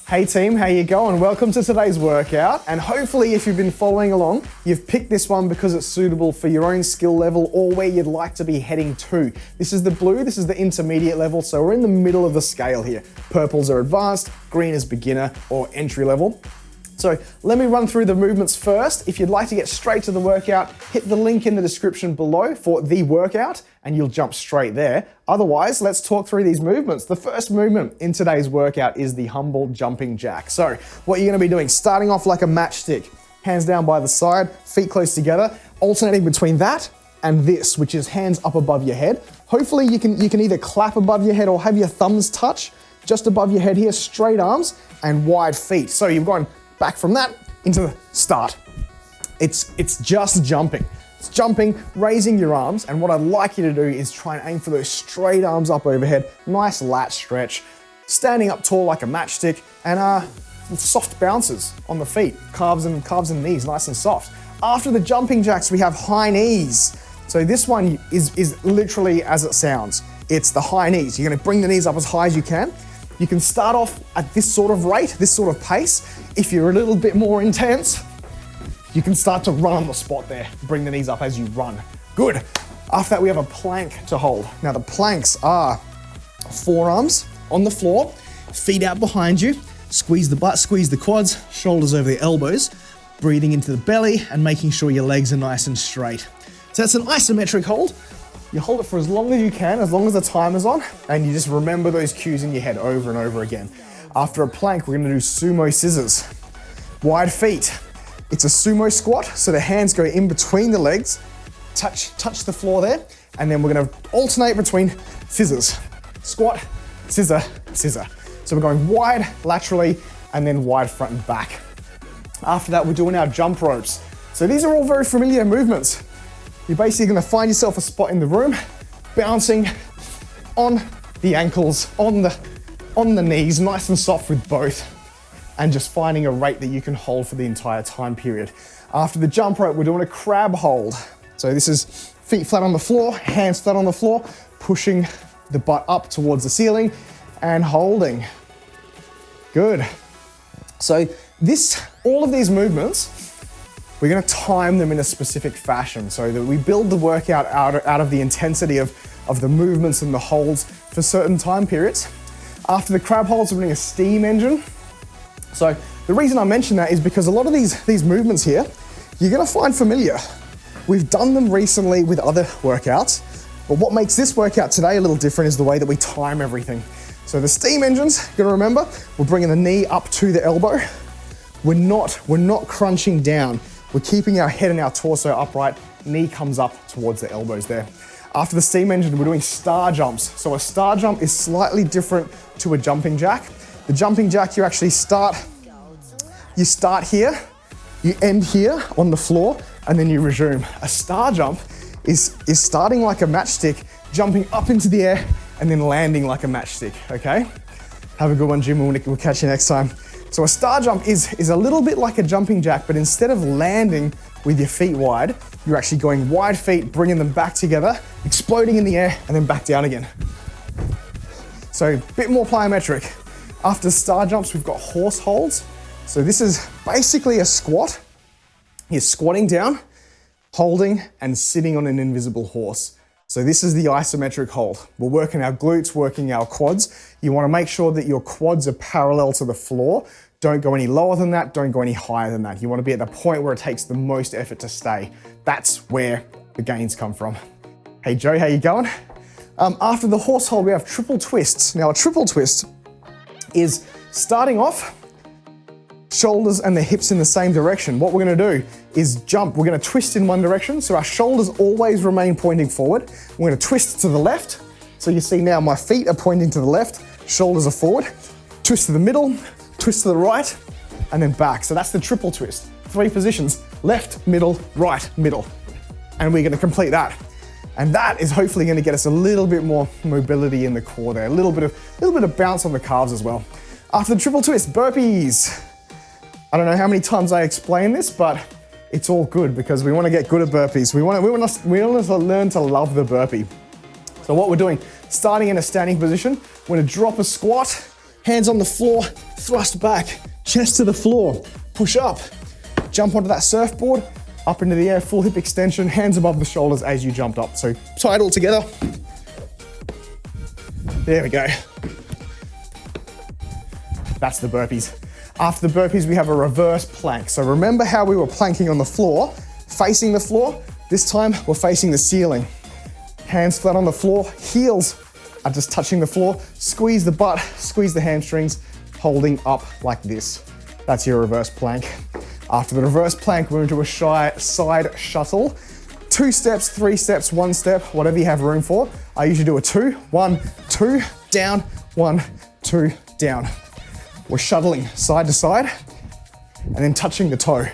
Hey team, how you going? Welcome to today's workout, and hopefully if you've been following along, you've picked this one because it's suitable for your own skill level or where you'd like to be heading to. This is the blue, this is the intermediate level, so we're in the middle of the scale here. Purples are advanced, green is beginner or entry level. So let me run through the movements first. If you'd like to get straight to the workout, hit the link in the description below for the workout and you'll jump straight there. Otherwise, let's talk through these movements. The first movement in today's workout is the humble jumping jack. So what you're gonna be doing, starting off like a matchstick, hands down by the side, feet close together, alternating between that and this, which is hands up above your head. Hopefully you can either clap above your head or have your thumbs touch just above your head here, straight arms and wide feet. So you've gone back from that into the start. It's just jumping. It's jumping, raising your arms, and what I'd like you to do is try and aim for those straight arms up overhead, nice lat stretch, standing up tall like a matchstick, and soft bounces on the feet, calves and knees, nice and soft. After the jumping jacks, we have high knees. So this one is literally as it sounds. It's the high knees. You're gonna bring the knees up as high as you can. You can start off at this sort of rate, this sort of pace. If you're a little bit more intense, you can start to run on the spot there. Bring the knees up as you run. Good. After that, we have a plank to hold. Now the planks are forearms on the floor, feet out behind you, squeeze the butt, squeeze the quads, shoulders over the elbows, breathing into the belly and making sure your legs are nice and straight. So that's an isometric hold. You hold it for as long as you can, as long as the timer's on, and you just remember those cues in your head over and over again. After a plank, we're gonna do sumo scissors. Wide feet. It's a sumo squat, so the hands go in between the legs, touch the floor there, and then we're gonna alternate between scissors. Squat, scissor, scissor. So we're going wide laterally, and then wide front and back. After that, we're doing our jump ropes. So these are all very familiar movements. You're basically gonna find yourself a spot in the room, bouncing on the ankles, on the knees, nice and soft with both, and just finding a rate that you can hold for the entire time period. After the jump rope, we're doing a crab hold. So this is feet flat on the floor, hands flat on the floor, pushing the butt up towards the ceiling and holding. Good. So all of these movements, we're gonna time them in a specific fashion so that we build the workout out of the intensity of the movements and the holds for certain time periods. After the crab holds, we're doing a steam engine. So the reason I mention that is because a lot of these movements here, you're gonna find familiar. We've done them recently with other workouts, but what makes this workout today a little different is the way that we time everything. So the steam engines, you're gonna remember, we're bringing the knee up to the elbow. We're not crunching down. We're keeping our head and our torso upright, knee comes up towards the elbows there. After the steam engine, we're doing star jumps. So a star jump is slightly different to a jumping jack. The jumping jack, you start here, you end here on the floor, and then you resume. A star jump is starting like a matchstick, jumping up into the air, and then landing like a matchstick, okay? Have a good one, Jim, we'll catch you next time. So a star jump is a little bit like a jumping jack, but instead of landing with your feet wide, you're actually going wide feet, bringing them back together, exploding in the air, and then back down again. So a bit more plyometric. After star jumps, we've got horse holds. So this is basically a squat. You're squatting down, holding, and sitting on an invisible horse. So this is the isometric hold. We're working our glutes, working our quads. You wanna make sure that your quads are parallel to the floor. Don't go any lower than that, don't go any higher than that. You wanna be at the point where it takes the most effort to stay. That's where the gains come from. Hey Joe, how you going? After the horse hold, we have triple twists. Now a triple twist is starting off, shoulders and the hips in the same direction. What we're gonna do is jump. We're gonna twist in one direction, so our shoulders always remain pointing forward. We're gonna twist to the left. So you see now my feet are pointing to the left, shoulders are forward. Twist to the middle, twist to the right, and then back. So that's the triple twist. 3 positions, left, middle, right, middle. And we're gonna complete that. And that is hopefully gonna get us a little bit more mobility in the core there, a little bit of bounce on the calves as well. After the triple twist, burpees. I don't know how many times I explain this, but it's all good because we want to get good at burpees. We want to learn to love the burpee. So what we're doing, starting in a standing position, we're going to drop a squat, Hands on the floor, thrust back, chest to the floor, push up, jump onto that surfboard, up into the air, full hip extension, hands above the shoulders as you jumped up. So tie it all together. There we go. That's the burpees. After the burpees, we have a reverse plank. So remember how we were planking on the floor, facing the floor? This time, we're facing the ceiling. Hands flat on the floor, heels are just touching the floor. Squeeze the butt, squeeze the hamstrings, holding up like this. That's your reverse plank. After the reverse plank, we're into a side shuttle. 2 steps, 3 steps, 1 step, whatever you have room for. I usually do a 2, 1, 2, down, 1, 2, down. We're shuttling side to side and then touching the toe.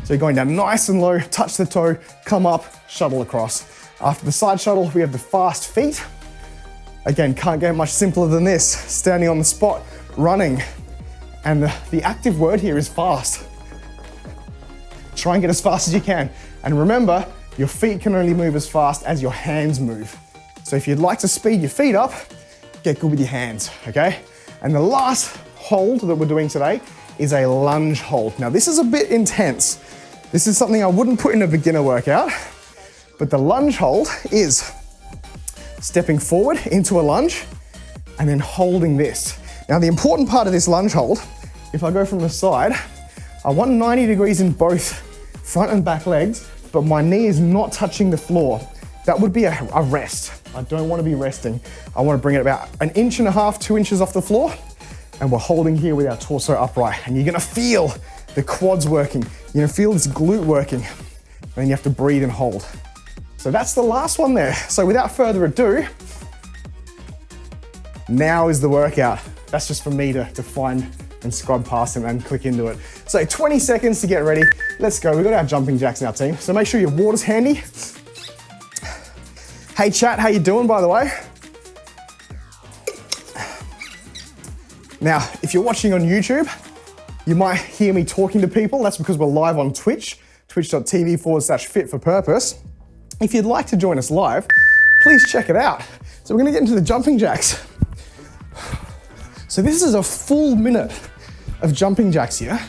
So you're going down nice and low, touch the toe, come up, shuttle across. After the side shuttle, we have the fast feet. Again, can't get much simpler than this. Standing on the spot, running. And the active word here is fast. Try and get as fast as you can. And remember, your feet can only move as fast as your hands move. So if you'd like to speed your feet up, get good with your hands, okay? And the last hold that we're doing today is a lunge hold. Now this is a bit intense. This is something I wouldn't put in a beginner workout, but the lunge hold is stepping forward into a lunge and then holding this. Now the important part of this lunge hold, if I go from the side, I want 90 degrees in both front and back legs, but my knee is not touching the floor. That would be a rest. I don't want to be resting. I want to bring it about 1.5 inches, 2 inches off the floor, and we're holding here with our torso upright. And you're gonna feel the quads working. You're gonna feel this glute working. And then you have to breathe and hold. So that's the last one there. So without further ado, now is the workout. That's just for me to find and scrub past them and click into it. So 20 seconds to get ready. Let's go. We've got our jumping jacks now, team. So make sure your water's handy. Hey chat, how you doing, by the way? Now, if you're watching on YouTube, you might hear me talking to people. That's because we're live on Twitch, twitch.tv/fit4purpose. If you'd like to join us live, please check it out. So we're gonna get into the jumping jacks. So this is a full minute of jumping jacks here.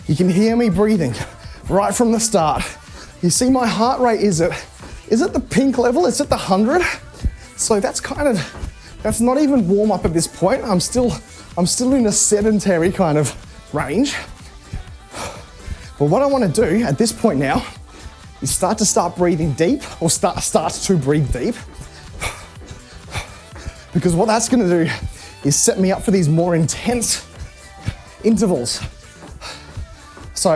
You can hear me breathing right from the start. You see my heart rate is at the pink level, it's at the 100. So that's not even warm up at this point. I'm still in a sedentary kind of range. But what I want to do at this point now is start breathing deep, or start to breathe deep. Because what that's going to do is set me up for these more intense intervals. So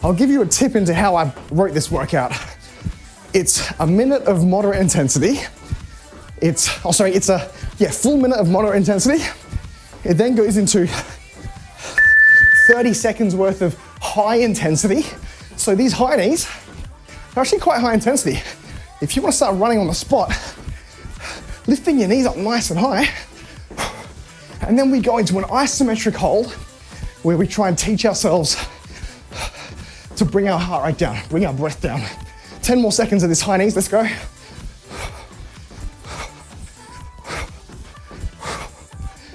I'll give you a tip into how I wrote this workout. It's a minute of moderate intensity. It's a full minute of moderate intensity. It then goes into 30 seconds worth of high intensity. So these high knees are actually quite high intensity. If you want to start running on the spot, lifting your knees up nice and high, and then we go into an isometric hold where we try and teach ourselves to bring our heart rate down, bring our breath down. 10 more seconds of this high knees, let's go.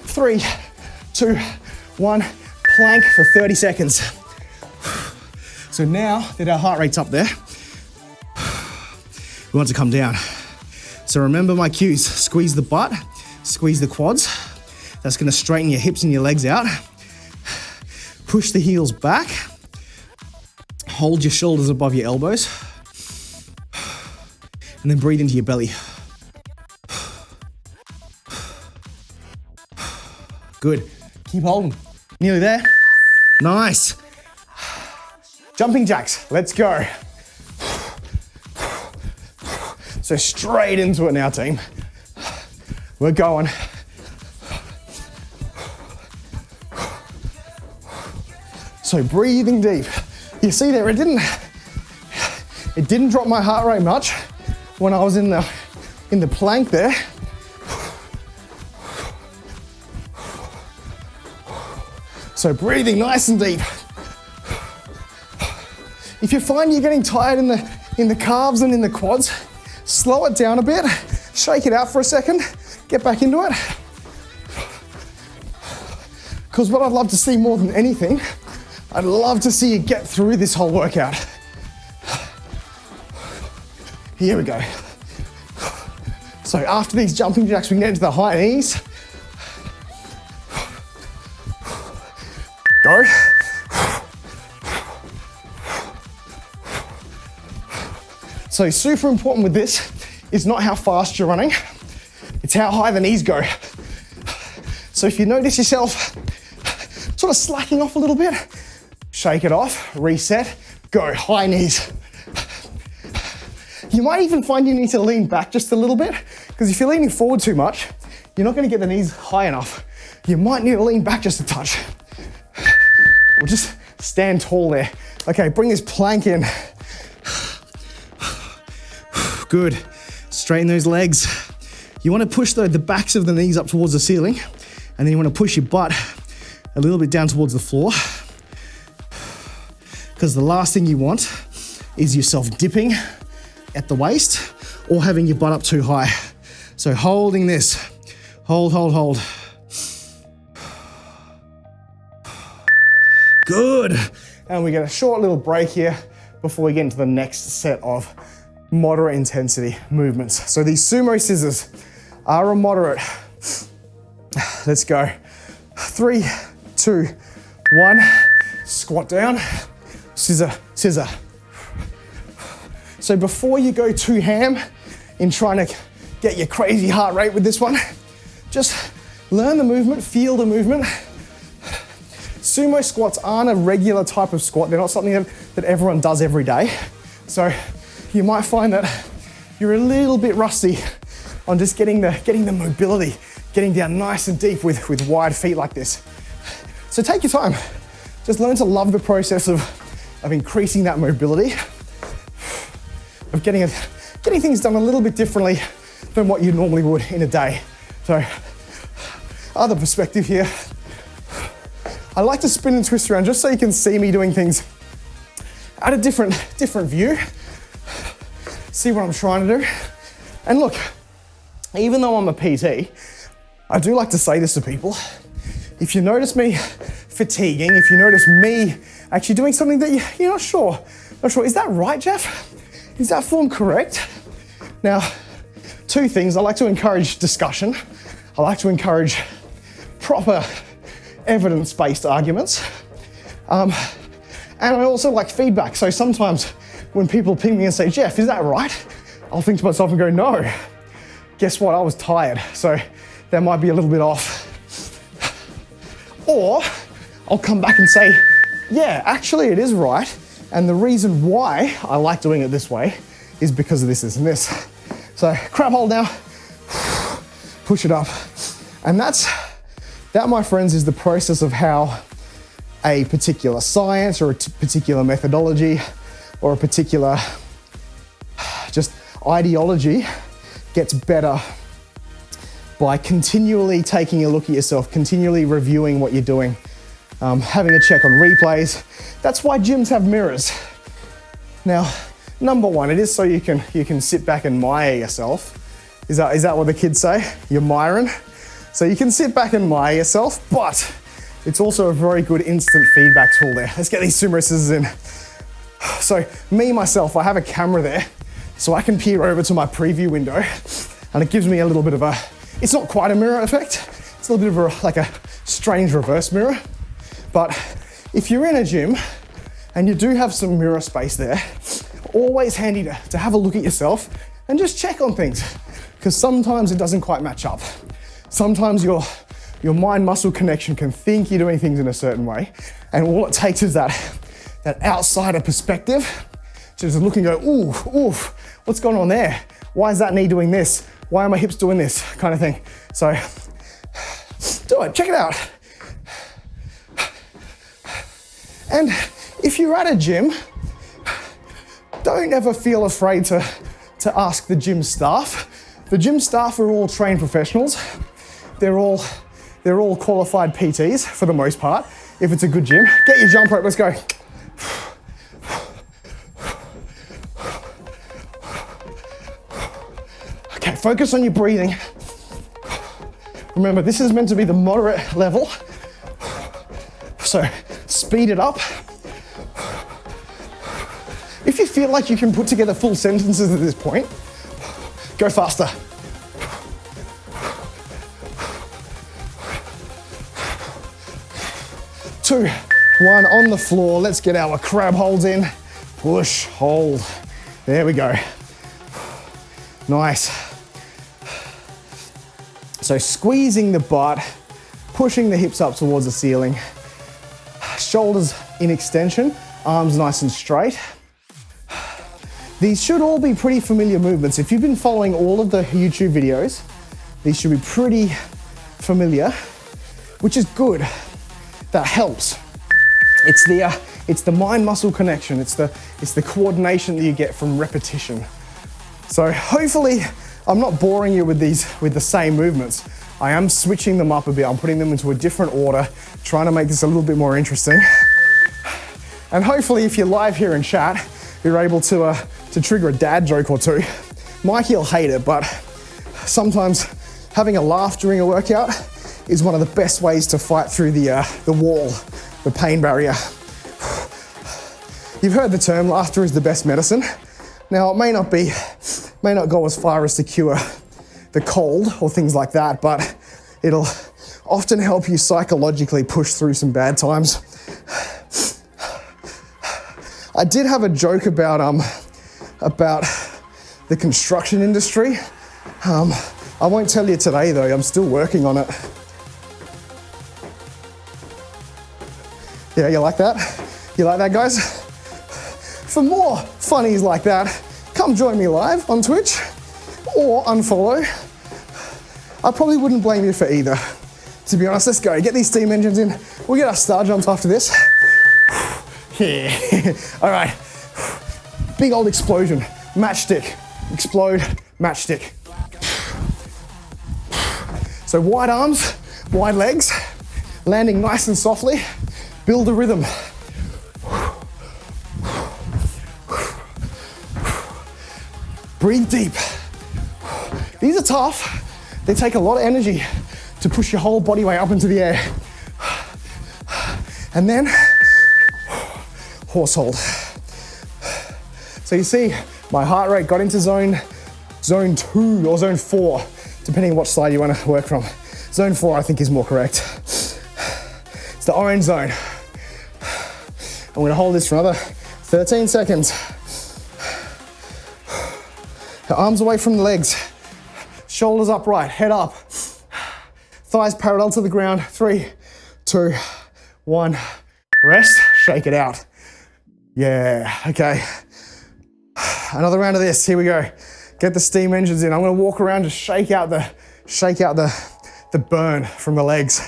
3, 2, 1, plank for 30 seconds. So now that our heart rate's up there, we want to come down. So remember my cues, squeeze the butt, squeeze the quads. That's gonna straighten your hips and your legs out. Push the heels back. Hold your shoulders above your elbows. And then breathe into your belly. Good. Keep holding. Nearly there. Nice. Jumping jacks. Let's go. So straight into it now, team. We're going. So breathing deep. You see there, it didn't drop my heart rate much when I was in the plank there. So breathing nice and deep. If you find you're getting tired in in the calves and in the quads. Slow it down a bit, shake it out for a second, get back into it. Because what I'd love to see more than anything, I'd love to see you get through this whole workout. Here we go. So after these jumping jacks, we can get into the high knees. Go. So super important with this is not how fast you're running, it's how high the knees go. So if you notice yourself sort of slacking off a little bit, shake it off, reset, go, high knees. You might even find you need to lean back just a little bit, because if you're leaning forward too much, you're not gonna get the knees high enough. You might need to lean back just a touch. Or just stand tall there. Okay, bring this plank in. Good, straighten those legs. You wanna push the backs of the knees up towards the ceiling, and then you wanna push your butt a little bit down towards the floor, because the last thing you want is yourself dipping at the waist or having your butt up too high. So holding this, hold, hold, hold. Good. And we get a short little break here before we get into the next set of moderate intensity movements. So these sumo scissors are a moderate. Let's go. 3, 2, 1. Squat down, scissor, scissor. So before you go too ham in trying to get your crazy heart rate with this one, just learn the movement, feel the movement. Sumo squats aren't a regular type of squat. They're not something that everyone does every day. So you might find that you're a little bit rusty on just getting the mobility, getting down nice and deep with wide feet like this. So take your time. Just learn to love the process of increasing that mobility, of getting things done a little bit differently than what you normally would in a day. So, other perspective here. I like to spin and twist around just so you can see me doing things at a different view. See what I'm trying to do. And look, even though I'm a PT, I do like to say this to people. If you notice me fatiguing, if you notice me actually doing something that you're not sure, is that right, Jeff? Is that form correct? Now, 2 things. I like to encourage discussion. I like to encourage proper evidence-based arguments. And I also like feedback. So sometimes when people ping me and say, Jeff, is that right? I'll think to myself and go, no. Guess what? I was tired. So that might be a little bit off. Or I'll come back and say, yeah, actually it is right. And the reason why I like doing it this way is because of this and this. So crab hold now, push it up. And that, my friends, is the process of how a particular science or a particular methodology or a particular just ideology gets better by continually taking a look at yourself, continually reviewing what you're doing, having a check on replays. That's why gyms have mirrors. Now, number 1, it is so you can sit back and mire yourself. Is that what the kids say? You're miring. So you can sit back and mire yourself, but it's also a very good instant feedback tool there. Let's get these sumo scissors in. So myself, I have a camera there, so I can peer over to my preview window, and it gives me a little bit of a, it's not quite a mirror effect, it's a little bit of like a strange reverse mirror. But if you're in a gym and you do have some mirror space there, always handy to have a look at yourself and just check on things, because sometimes it doesn't quite match up. Sometimes your mind-muscle connection can think you're doing things in a certain way, and all it takes is that outsider perspective to just look and go, ooh, what's going on there? Why is that knee doing this? Why are my hips doing this? Kind of thing. So do it, check it out. And if you're at a gym, don't ever feel afraid to ask the gym staff. The gym staff are all trained professionals. They're all qualified PTs for the most part. If it's a good gym, get your jump rope, let's go. Okay, focus on your breathing. Remember, this is meant to be the moderate level. So speed it up. If you feel like you can put together full sentences at this point, go faster. Two, one, on the floor. Let's get our crab holds in. Push, hold. There we go. Nice. So squeezing the butt, pushing the hips up towards the ceiling. Shoulders in extension, arms nice and straight. These should all be pretty familiar movements. If you've been following all of the YouTube videos, these should be pretty familiar, which is good. That helps. It's the mind-muscle connection. It's the coordination that you get from repetition. So hopefully I'm not boring you with the same movements. I am switching them up a bit. I'm putting them into a different order, trying to make this a little bit more interesting. And hopefully if you're live here in chat, you're able to trigger a dad joke or two. Mikey'll hate it, but sometimes having a laugh during a workout is one of the best ways to fight through the wall, the pain barrier. You've heard the term, laughter is the best medicine. Now, it may not go as far as to cure the cold or things like that, but it'll often help you psychologically push through some bad times. I did have a joke about the construction industry. I won't tell you today though, I'm still working on it. Yeah, you like that? You like that, guys? For more funnies like that, come join me live on Twitch or unfollow. I probably wouldn't blame you for either. To be honest, let's go. Get these steam engines in. We'll get our star jumps after this. Yeah. All right. Big old explosion. Matchstick. Explode. Matchstick. So wide arms, wide legs, landing nice and softly. Build a rhythm. Breathe deep. These are tough. They take a lot of energy to push your whole body weight up into the air. And then, horse hold. So you see, my heart rate got into zone 2 or zone 4, depending on which side you want to work from. Zone 4, I think, is more correct. It's the orange zone. I'm gonna hold this for another 13 seconds. Arms away from the legs. Shoulders upright, head up. Thighs parallel to the ground. 3, 2, 1. Rest, shake it out. Yeah, okay. Another round of this, here we go. Get the steam engines in. I'm gonna walk around, just shake out the burn from the legs.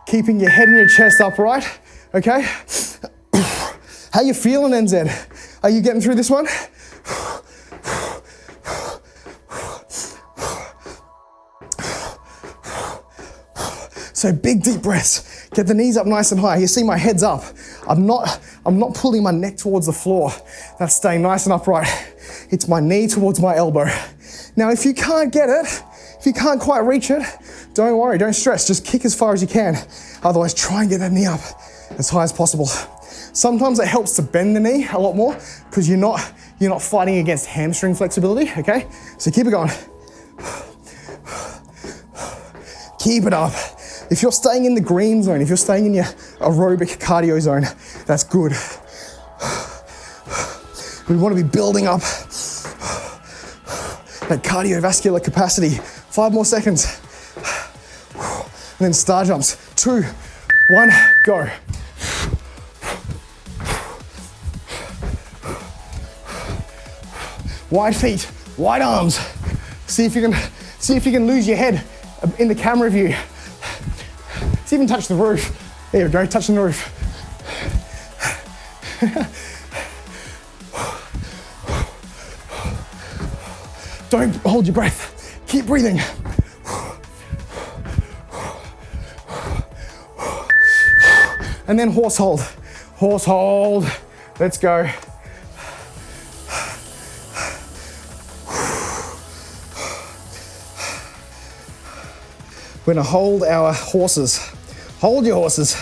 Keeping your head and your chest upright, okay? How you feeling, NZ? Are you getting through this one? So big deep breaths. Get the knees up nice and high. You see my head's up. I'm not pulling my neck towards the floor. That's staying nice and upright. It's my knee towards my elbow. Now, if you can't get it, if you can't quite reach it, don't worry, don't stress. Just kick as far as you can. Otherwise, try and get that knee up as high as possible. Sometimes it helps to bend the knee a lot more because you're not fighting against hamstring flexibility, okay? So keep it going. Keep it up. If you're staying in the green zone, if you're staying in your aerobic cardio zone, that's good. We want to be building up that cardiovascular capacity. 5 more seconds. And then star jumps. 2, 1, go. Wide feet, wide arms. See if you can lose your head in the camera view. See if you can touch the roof. There we go, touching the roof. Don't hold your breath. Keep breathing. And then horse hold. Horse hold. Let's go. We're gonna hold our horses. Hold your horses.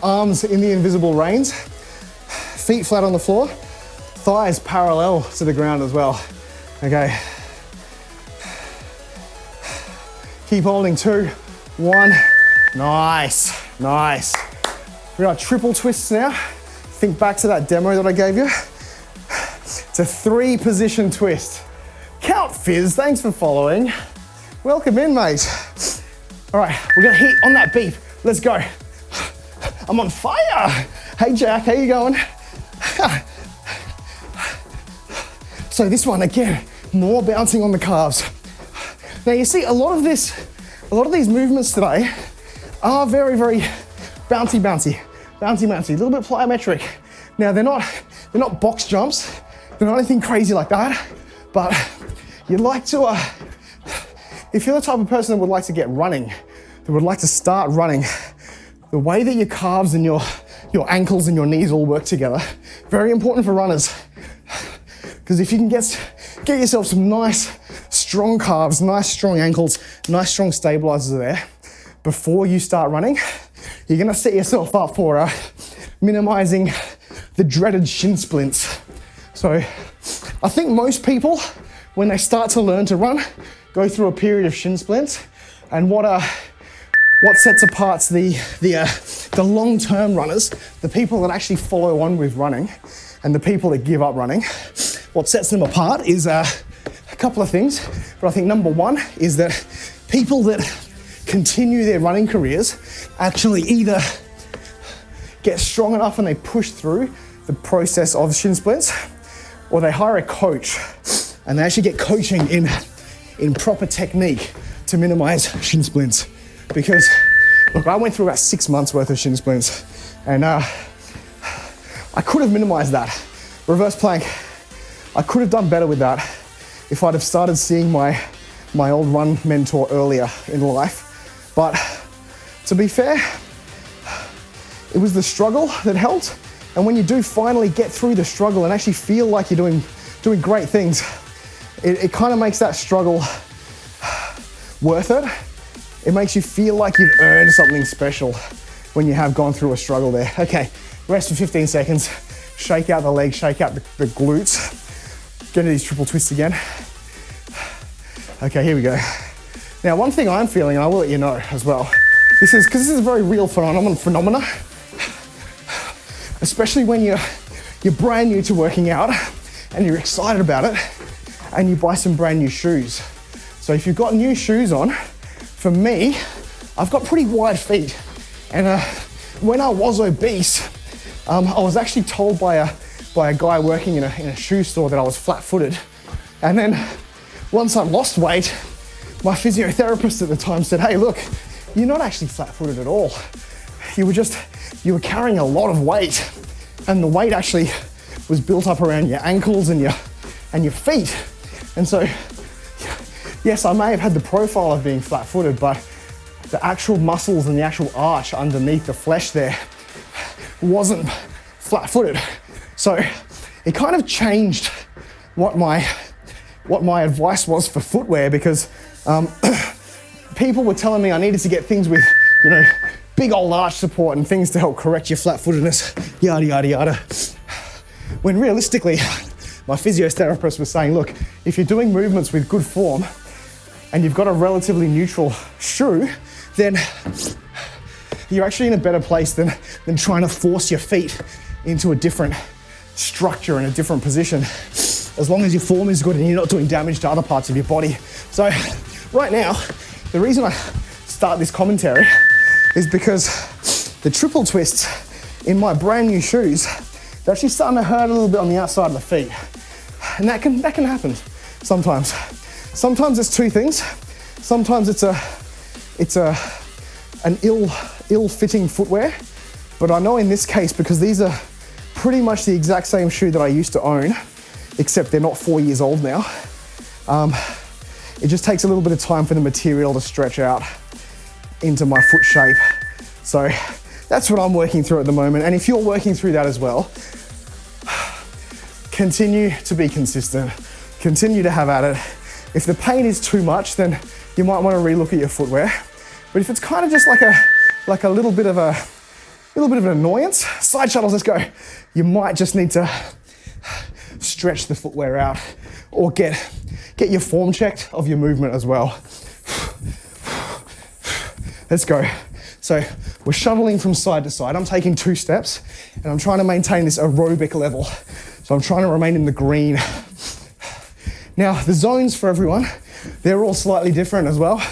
Arms in the invisible reins. Feet flat on the floor. Thighs parallel to the ground as well. Okay. Keep holding, 2, 1. Nice, nice. We got triple twists now. Think back to that demo that I gave you. It's a 3-position twist. Count Fizz, thanks for following. Welcome in, mate. All right, we're gonna hit on that beep. Let's go. I'm on fire. Hey Jack, how you going? So this one, again, more bouncing on the calves. Now you see a lot of these movements today are very, very bouncy, a little bit plyometric. Now they're not box jumps, they're not anything crazy like that, but you'd like to, if you're the type of person that would like to get running, that would like to start running, the way that your calves and your ankles and your knees all work together, very important for runners. Because if you can get yourself some nice, strong calves, nice, strong ankles, nice, strong stabilizers there, before you start running, you're gonna set yourself up for minimizing the dreaded shin splints. So I think most people, when they start to learn to run, go through a period of shin splints. And what sets apart the long-term runners, the people that actually follow on with running, and the people that give up running, what sets them apart is a couple of things. But I think number one is that people that continue their running careers actually either get strong enough and they push through the process of shin splints, or they hire a coach and they actually get coaching in proper technique to minimize shin splints. Because look, I went through about 6 months worth of shin splints, and I could have minimized that. Reverse plank, I could have done better with that if I'd have started seeing my old run mentor earlier in life. But to be fair, it was the struggle that helped. And when you do finally get through the struggle and actually feel like you're doing great things, it kind of makes that struggle worth it. It makes you feel like you've earned something special when you have gone through a struggle there. Okay, rest for 15 seconds. Shake out the legs, shake out the glutes. Get into these triple twists again. Okay, here we go. Now, one thing I'm feeling, and I will let you know as well, this is a very real phenomena, especially when you're brand new to working out and you're excited about it and you buy some brand new shoes. So if you've got new shoes on, for me, I've got pretty wide feet. And when I was obese, I was actually told by a guy working in a shoe store that I was flat-footed. And then once I lost weight, my physiotherapist at the time said, hey, look, you're not actually flat-footed at all. You were carrying a lot of weight, and the weight actually was built up around your ankles and your feet. And so, yes, I may have had the profile of being flat-footed, but the actual muscles and the actual arch underneath the flesh there wasn't flat-footed. So it kind of changed what my advice was for footwear, because people were telling me I needed to get things with, big old arch support and things to help correct your flat-footedness, yada, yada, yada. When realistically, my physiotherapist was saying, look, if you're doing movements with good form and you've got a relatively neutral shoe, then you're actually in a better place than trying to force your feet into a different structure in a different position, as long as your form is good and you're not doing damage to other parts of your body. So right now, the reason I start this commentary is because the triple twists in my brand new shoes, they're actually starting to hurt a little bit on the outside of the feet. And that can happen sometimes. Sometimes it's two things. Sometimes it's an ill-fitting footwear. But I know in this case, because these are pretty much the exact same shoe that I used to own, except they're not 4 years old now. It just takes a little bit of time for the material to stretch out into my foot shape. So that's what I'm working through at the moment. And if you're working through that as well, continue to be consistent. Continue to have at it. If the pain is too much, then you might want to relook at your footwear. But if it's kind of just like a little bit of an annoyance, side shuttles, let's go. You might just need to stretch the footwear out or get your form checked of your movement as well. Let's go. So we're shuttling from side to side. I'm taking 2 steps and I'm trying to maintain this aerobic level. So I'm trying to remain in the green. Now the zones for everyone, they're all slightly different as well.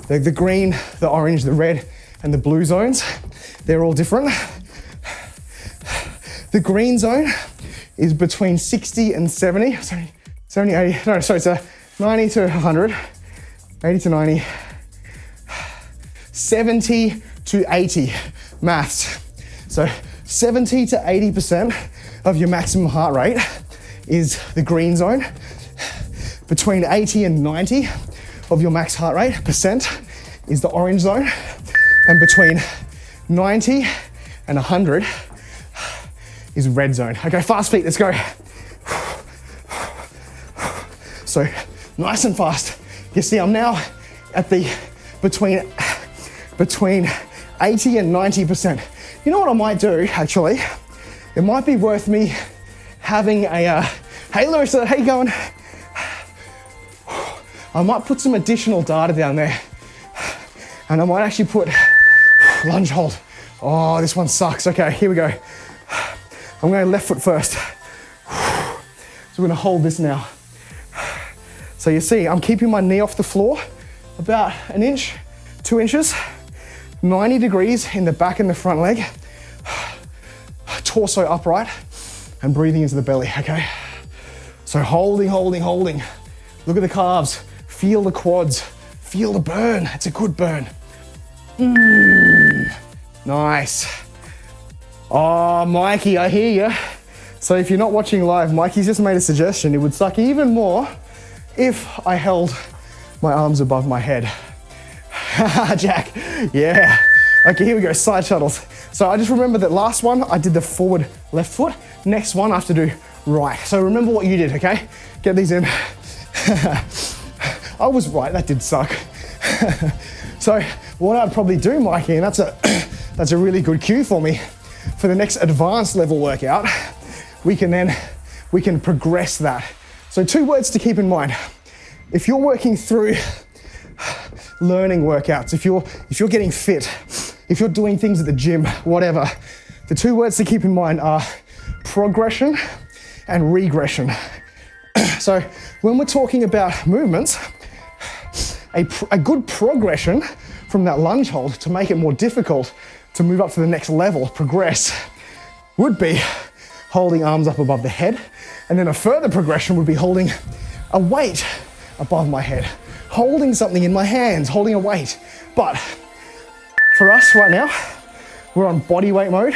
The green, the orange, the red, and the blue zones, they're all different. The green zone is between 60 and 70, 70, 80, no, sorry, it's 90 to 100, 80 to 90, 70 to 80 maths. So 70 to 80% of your maximum heart rate is the green zone. Between 80 and 90 of your max heart rate percent is the orange zone. And between 90 and 100 is red zone. Okay, fast feet, let's go. So nice and fast. You see, I'm now at the between 80 and 90%. You know what I might do, actually? It might be worth me having a, hey Larissa, how you going? I might put some additional data down there and I might actually put lunge hold. Oh, this one sucks. Okay, here we go. I'm going left foot first. So we're gonna hold this now. So you see, I'm keeping my knee off the floor about 1 inch, 2 inches, 90 degrees in the back and the front leg, torso upright, and breathing into the belly, okay? So holding, holding, holding. Look at the calves, feel the quads, feel the burn. It's a good burn. Nice. Oh, Mikey, I hear you. So if you're not watching live, Mikey's just made a suggestion. It would suck even more if I held my arms above my head. Jack, yeah. Okay, here we go, side shuttles. So I just remember that last one, I did the forward left foot. Next one, I have to do right. So remember what you did, okay? Get these in. I was right, that did suck. So what I'd probably do, Mikey, and that's a really good cue for me, for the next advanced level workout, we can progress that. So 2 words to keep in mind. If you're working through learning workouts, if you're getting fit, if you're doing things at the gym, whatever, the 2 words to keep in mind are progression and regression. So when we're talking about movements, a good progression from that lunge hold to make it more difficult to move up to the next level, progress, would be holding arms up above the head. And then a further progression would be holding a weight above my head, holding something in my hands, holding a weight. But for us right now, we're on bodyweight mode.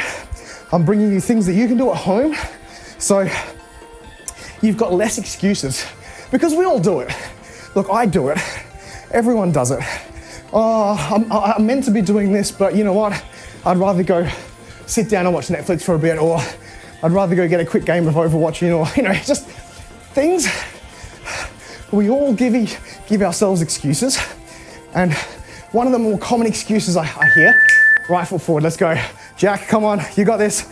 I'm bringing you things that you can do at home. So you've got less excuses, because we all do it. Look, I do it. Everyone does it. Oh, I'm meant to be doing this, but you know what? I'd rather go sit down and watch Netflix for a bit, or I'd rather go get a quick game of Overwatch, or just things. We all give ourselves excuses, and one of the more common excuses I hear, right foot forward, let's go. Jack, come on, you got this.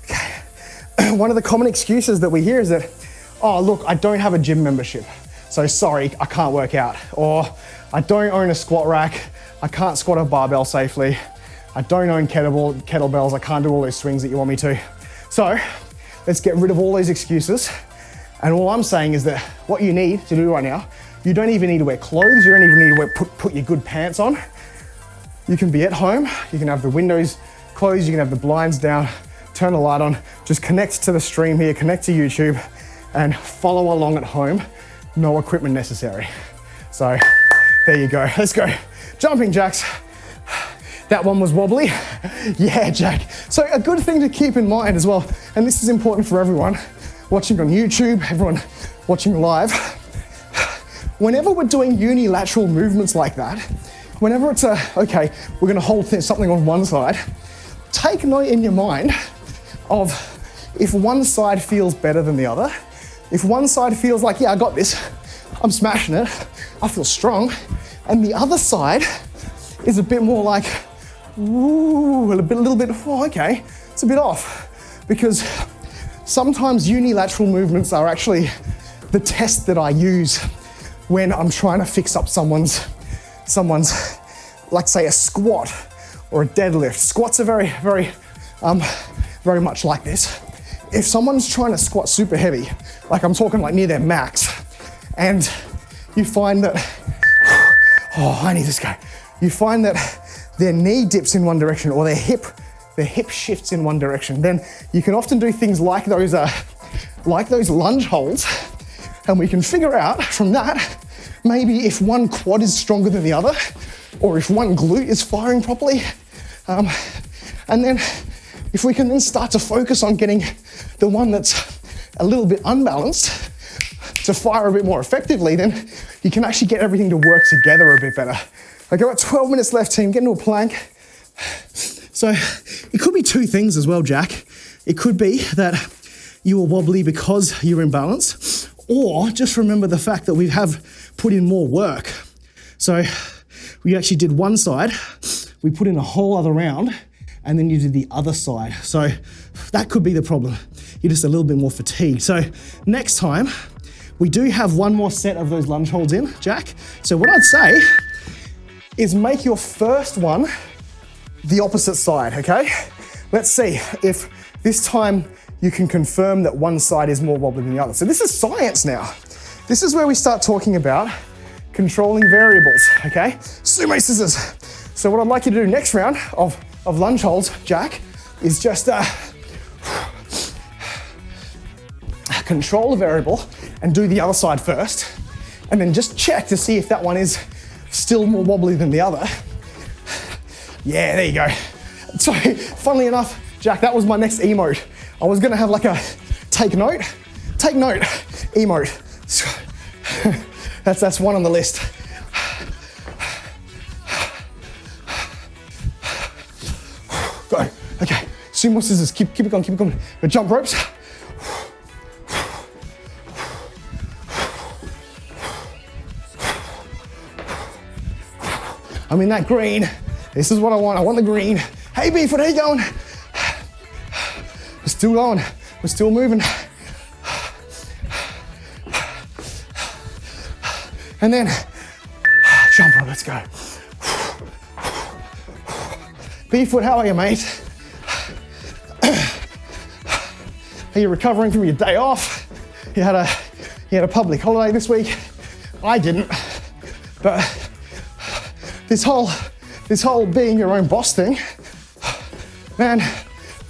Okay. One of the common excuses that we hear is that, oh look, I don't have a gym membership, so sorry, I can't work out. Or I don't own a squat rack, I can't squat a barbell safely. I don't own kettlebells, I can't do all those swings that you want me to. So let's get rid of all those excuses. And all I'm saying is that what you need to do right now, you don't even need to wear clothes, you don't even need to put your good pants on. You can be at home, you can have the windows closed, you can have the blinds down, turn the light on, just connect to the stream here, connect to YouTube, and follow along at home. No equipment necessary. So there you go, let's go. Jumping jacks. That one was wobbly. Yeah, Jack. So a good thing to keep in mind as well, and this is important for everyone watching on YouTube, everyone watching live. Whenever we're doing unilateral movements like that, whenever it's okay, we're gonna hold something on one side, take note in your mind of if one side feels better than the other, If one side feels like, yeah, I got this, I'm smashing it, I feel strong, and the other side is a bit more like, ooh, a little bit, oh, okay, it's a bit off. Because sometimes unilateral movements are actually the test that I use when I'm trying to fix up someone's, like say a squat or a deadlift. Squats are very much like this. If someone's trying to squat super heavy, like I'm talking like near their max, and you find that, oh, I need this guy. You find that their knee dips in one direction or their hip shifts in one direction, then you can often do things like those lunge holds, and we can figure out from that, maybe if one quad is stronger than the other, or if one glute is firing properly. And then if we can then start to focus on getting the one that's a little bit unbalanced to fire a bit more effectively, then you can actually get everything to work together a bit better. Okay, got 12 minutes left, team. Get into a plank. So it could be two things as well, Jack. It could be that you are wobbly because you're in balance, or just remember the fact that we have put in more work. So we actually did one side, we put in a whole other round, and then you did the other side. So that could be the problem. You're just a little bit more fatigued. So next time, we do have one more set of those lunge holds in, Jack. So what I'd say is make your first one the opposite side, okay? Let's see if this time you can confirm that one side is more wobbly than the other. So this is science now. This is where we start talking about controlling variables, okay? Sumo scissors. So what I'd like you to do next round of lunge holds, Jack, is just control a variable and do the other side first, and then just check to see if that one is still more wobbly than the other. Yeah, there you go. So, funnily enough, Jack, that was my next emote. I was gonna have like a take note emote. That's one on the list. Go, okay. Sumo scissors, keep it going. The jump ropes. I'm in that green. This is what I want. I want the green. Hey, Beeford, how you going? We're still going. We're still moving. And then, jump rope, let's go. Beeford, how are you, mate? Are you recovering from your day off? You had a public holiday this week. I didn't, but this whole being your own boss thing, man,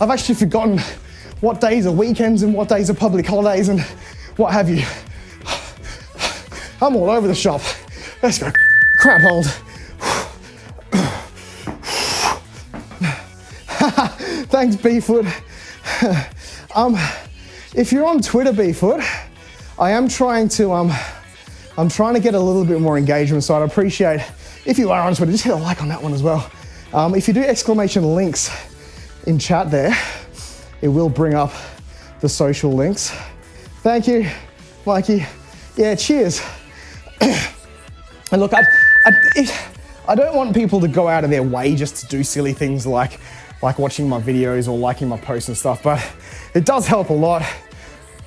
I've actually forgotten what days are weekends and what days are public holidays and what have you. I'm all over the shop. Let's go. Crab hold. Thanks, Beefwood. If you're on Twitter, Beefwood, I am trying to get a little bit more engagement, so I'd appreciate if you are on Twitter, just hit a like on that one as well. If you do exclamation links in chat there, it will bring up the social links. Thank you, Mikey. Yeah, cheers. And look, I don't want people to go out of their way just to do silly things like watching my videos or liking my posts and stuff, but it does help a lot,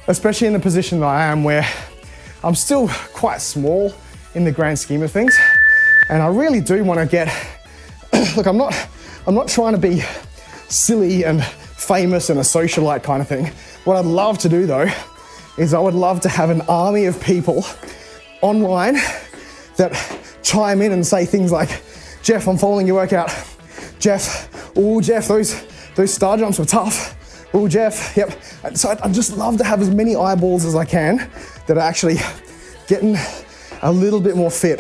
especially in the position that I am where I'm still quite small in the grand scheme of things. And I really do want to get, look, I'm not trying to be silly and famous and a socialite kind of thing. What I'd love to do though, is I would love to have an army of people online that chime in and say things like, Jeff, I'm following your workout. Jeff, those star jumps were tough. Oh, Jeff, yep. So I'd just love to have as many eyeballs as I can that are actually getting a little bit more fit,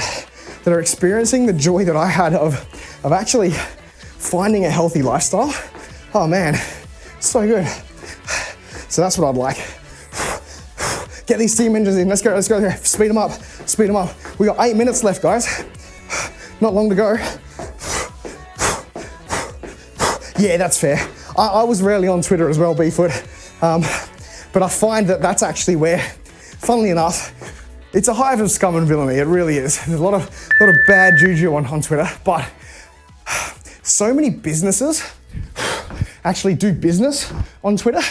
that are experiencing the joy that I had of actually finding a healthy lifestyle. Oh man, so good. So that's what I'd like. Get these steam engines in, let's go. Speed them up. We got 8 minutes left, guys. Not long to go. Yeah, that's fair. I was rarely on Twitter as well, Beefwood. But I find that that's actually where funnily enough, it's a hive of scum and villainy, it really is. There's a lot of bad juju on Twitter, but so many businesses actually do business on Twitter.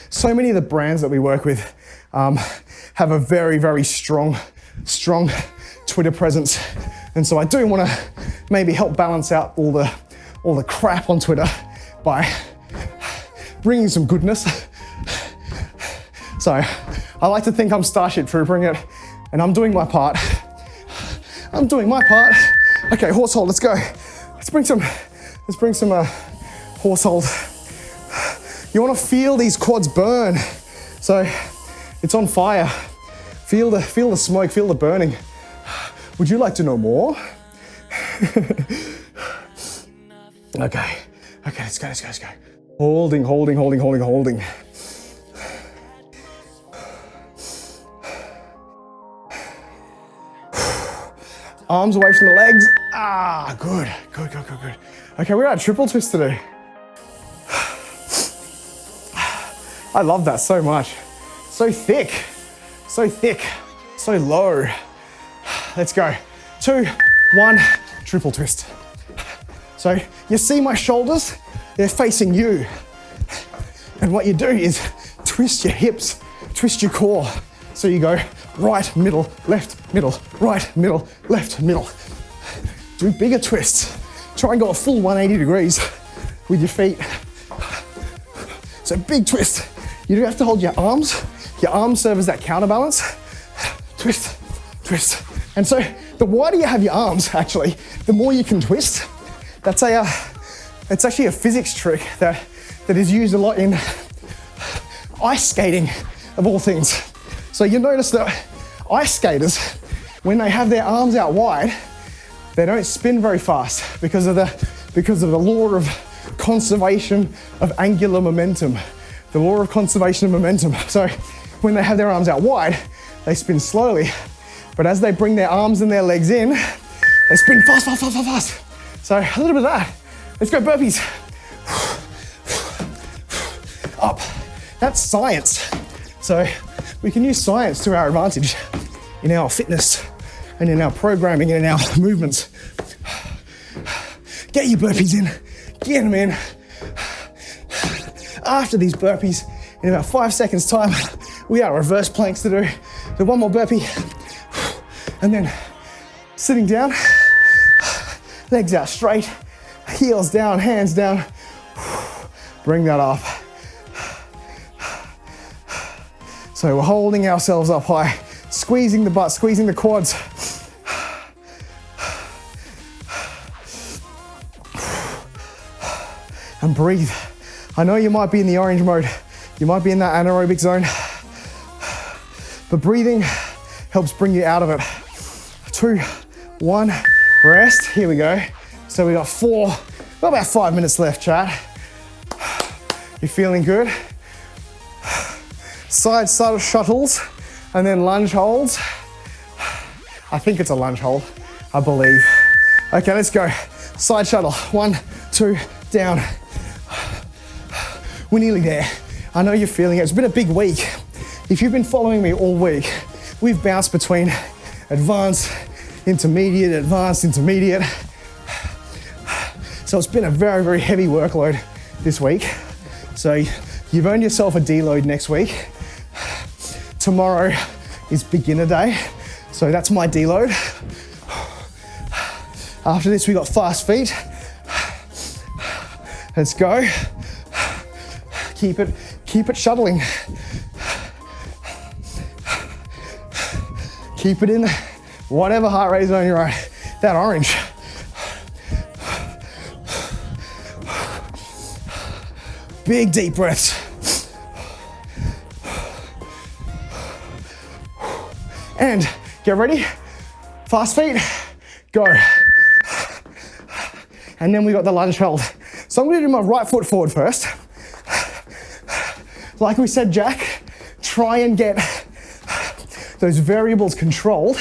So many of the brands that we work with have a very, very strong Twitter presence. And so I do want to maybe help balance out all the crap on Twitter by bringing some goodness. So I like to think I'm Starship Troopering it, and I'm doing my part. I'm doing my part. Okay, horse hold, let's go. Let's bring some horse hold. You want to feel these quads burn. So it's on fire. Feel the smoke, feel the burning. Would you like to know more? Okay, let's go. Holding. Arms away from the legs. Good. Okay, we're at a triple twist today. I love that so much. So thick, so low. Let's go. 2, 1, triple twist. So you see my shoulders, they're facing you. And what you do is twist your hips, twist your core. So you go right, middle, left, middle, right, middle, left, middle. Do bigger twists. Try and go a full 180 degrees with your feet. So big twist. You do have to hold your arms. Your arms serve as that counterbalance. Twist. And so the wider you have your arms, actually, the more you can twist. It's actually a physics trick that is used a lot in ice skating, of all things. So you notice that ice skaters, when they have their arms out wide, they don't spin very fast because of the law of conservation of angular momentum. The law of conservation of momentum. So when they have their arms out wide, they spin slowly. But as they bring their arms and their legs in, they spin fast. So a little bit of that. Let's go burpees. Up. That's science. So we can use science to our advantage in our fitness and in our programming and in our movements. Get your burpees in. Get them in. After these burpees, in about 5 seconds time, we got reverse planks to do. So one more burpee, and then sitting down, legs out straight, heels down, hands down. Bring that up. So we're holding ourselves up high, squeezing the butt, squeezing the quads. And breathe. I know you might be in the orange mode. You might be in that anaerobic zone. But breathing helps bring you out of it. 2, 1, rest. Here we go. So we got about 5 minutes left, chat. You feeling good? Side shuttles and then lunge holds. I think it's a lunge hold, I believe. Okay, let's go. Side shuttle. 1, 2, down. We're nearly there. I know you're feeling it. It's been a big week. If you've been following me all week, we've bounced between advanced, intermediate. So it's been a very, very heavy workload this week. So you've earned yourself a deload next week. Tomorrow is beginner day. So that's my deload. After this, we got fast feet. Let's go. Keep it shuttling. Keep it in whatever heart rate zone you're at. That orange. Big deep breaths. And get ready. Fast feet. Go. And then we got the lunge hold. So I'm gonna do my right foot forward first. Like we said, Jack, try and get those variables controlled.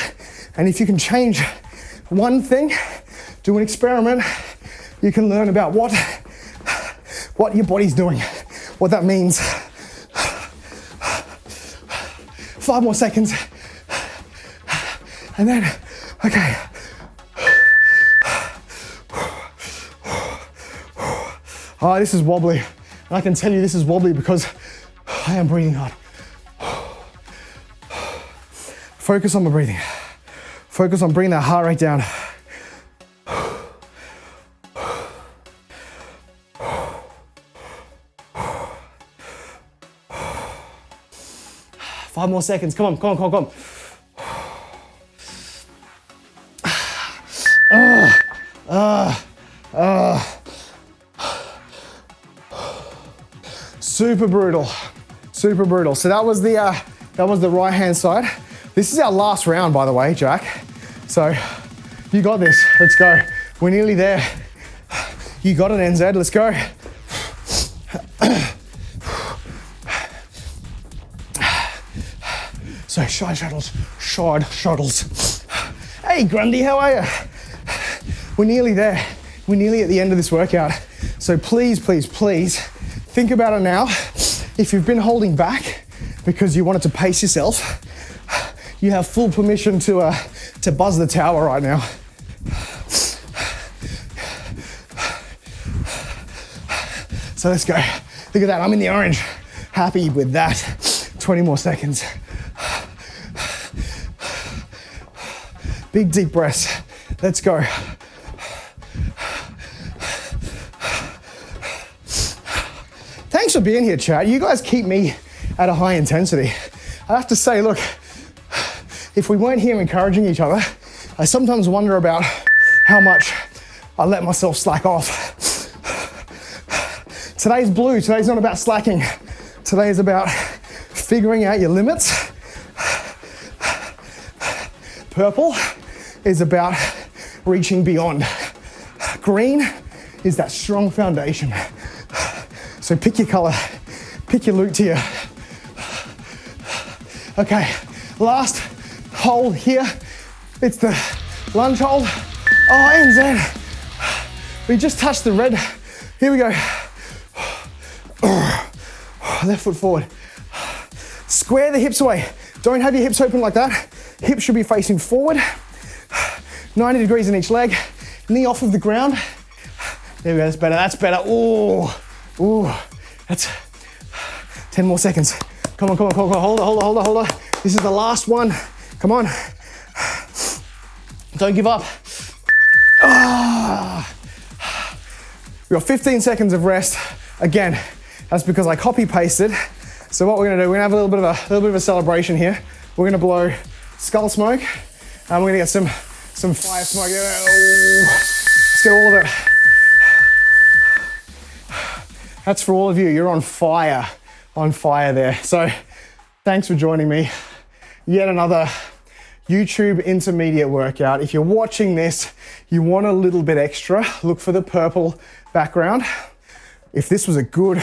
And if you can change one thing, do an experiment, you can learn about what your body's doing, what that means. 5 more seconds. And then, okay. Oh, this is wobbly. And I can tell you this is wobbly because I am breathing hard. Focus on my breathing. Focus on bringing that heart rate down. 5 more seconds. Come on, come on, come on, come on. Super brutal, super brutal. So that was the right hand side. This is our last round, by the way, Jack. So you got this. Let's go. We're nearly there. You got it, NZ. Let's go. So side shuttles. Hey Grundy, how are you? We're nearly there. We're nearly at the end of this workout. So please, please, please think about it now. If you've been holding back because you wanted to pace yourself, you have full permission to buzz the tower right now. So let's go. Look at that, I'm in the orange. Happy with that. 20 more seconds. Big deep breaths. Let's go. Thanks for being here, chat. You guys keep me at a high intensity. I have to say, look, if we weren't here encouraging each other, I sometimes wonder about how much I let myself slack off. Today's blue. Today's not about slacking. Today is about figuring out your limits. Purple is about reaching beyond. Green is that strong foundation. So pick your color, pick your loot tier. Okay, last hold here. It's the lunge hold. Oh, NZ. We just touched the red. Here we go. Left foot forward. Square the hips away. Don't have your hips open like that. Hips should be facing forward. 90 degrees in each leg. Knee off of the ground. There we go, that's better, that's better. Ooh, ooh, that's 10 more seconds. Come on, come on, come on, hold on, hold on, hold on. This is the last one. Come on. Don't give up. We got 15 seconds of rest. Again, that's because I copy pasted. So what we're gonna do, we're gonna have a little bit of a celebration here. We're gonna blow skull smoke, and we're gonna get some fire smoke. Let's get all of it. That's for all of you. You're on fire there. So thanks for joining me. Yet another YouTube intermediate workout. If you're watching this, you want a little bit extra, look for the purple background. If this was a good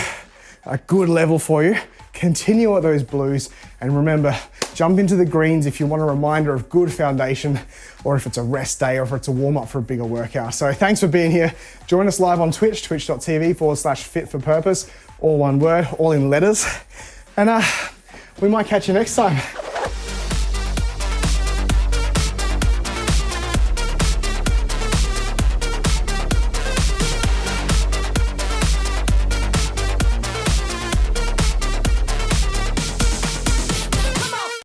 level for you, continue at those blues, and remember, jump into the greens if you want a reminder of good foundation, or if it's a rest day, or if it's a warm up for a bigger workout. So thanks for being here. Join us live on Twitch, twitch.tv/fit for purpose, all one word, all in letters. And we might catch you next time.